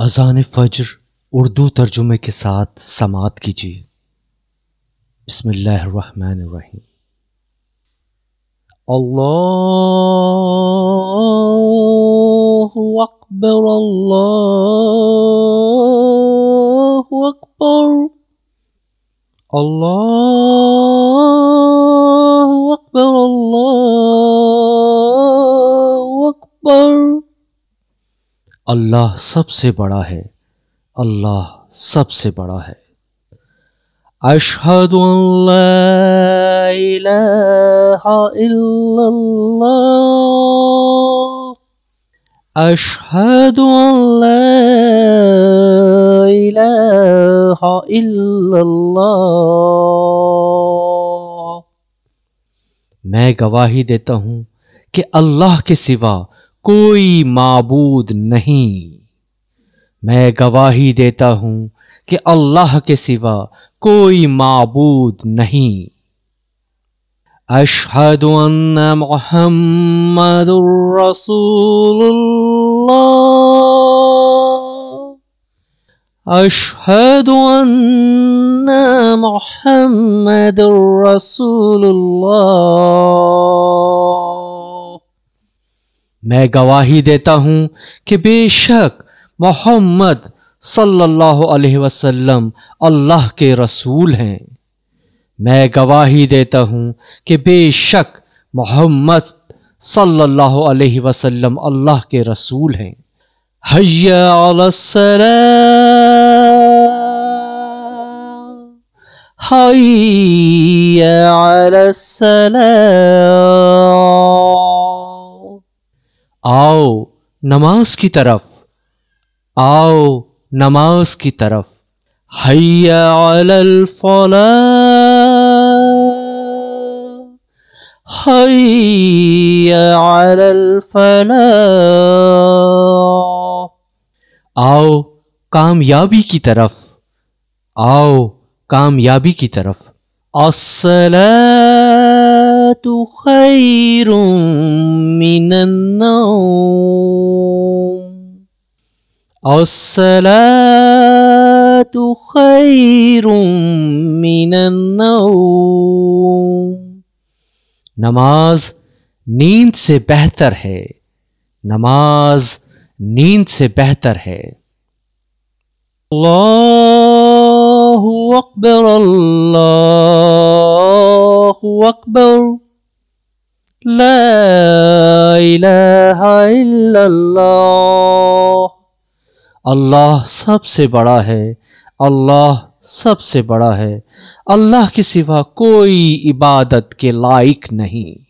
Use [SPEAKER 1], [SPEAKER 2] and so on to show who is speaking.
[SPEAKER 1] اذان فجر اردو ترجمے کے ساتھ سماعت کیجیے۔ بسم اللہ الرحمن الرحیم۔ اللہ اکبر، اللہ اکبر، اللہ اکبر، اللہ اکبر۔ اللہ سب سے بڑا ہے، اللہ سب سے بڑا ہے۔ اشہد ان لا الہ الا اللہ، اشہد ان لا الہ الا اللہ۔ میں گواہی دیتا ہوں کہ اللہ کے سوا کوئی معبود نہیں۔ میں گواہی دیتا ہوں کہ اللہ کے سوا کوئی معبود نہیں۔ اشہد ان محمد رسول اللہ، اشہد ان محمد رسول اللہ۔ میں گواہی دیتا ہوں کہ بے شک محمد صلی اللہ علیہ وسلم اللہ کے رسول ہیں۔ میں گواہی دیتا ہوں کہ بے شک محمد صلی اللہ علیہ وسلم اللہ کے رسول ہیں۔ حی علی الصلاۃ، حی علی الصلاۃ۔ آؤ نماز کی طرف، آؤ نماز کی طرف۔ حی علی الفلاح، حی علی الفلاح۔ آؤ کامیابی کی طرف، آؤ کامیابی کی طرف۔ الصلاۃ خیر من النوم، الصلاۃ خیر من النوم۔ نماز نیند سے بہتر ہے، نماز نیند سے بہتر ہے۔ اللہ اکبر، اللہ اکبر، لا الہ الا اللہ۔ اللہ سب سے بڑا ہے، اللہ سب سے بڑا ہے۔ اللہ کے سوا کوئی عبادت کے لائق نہیں۔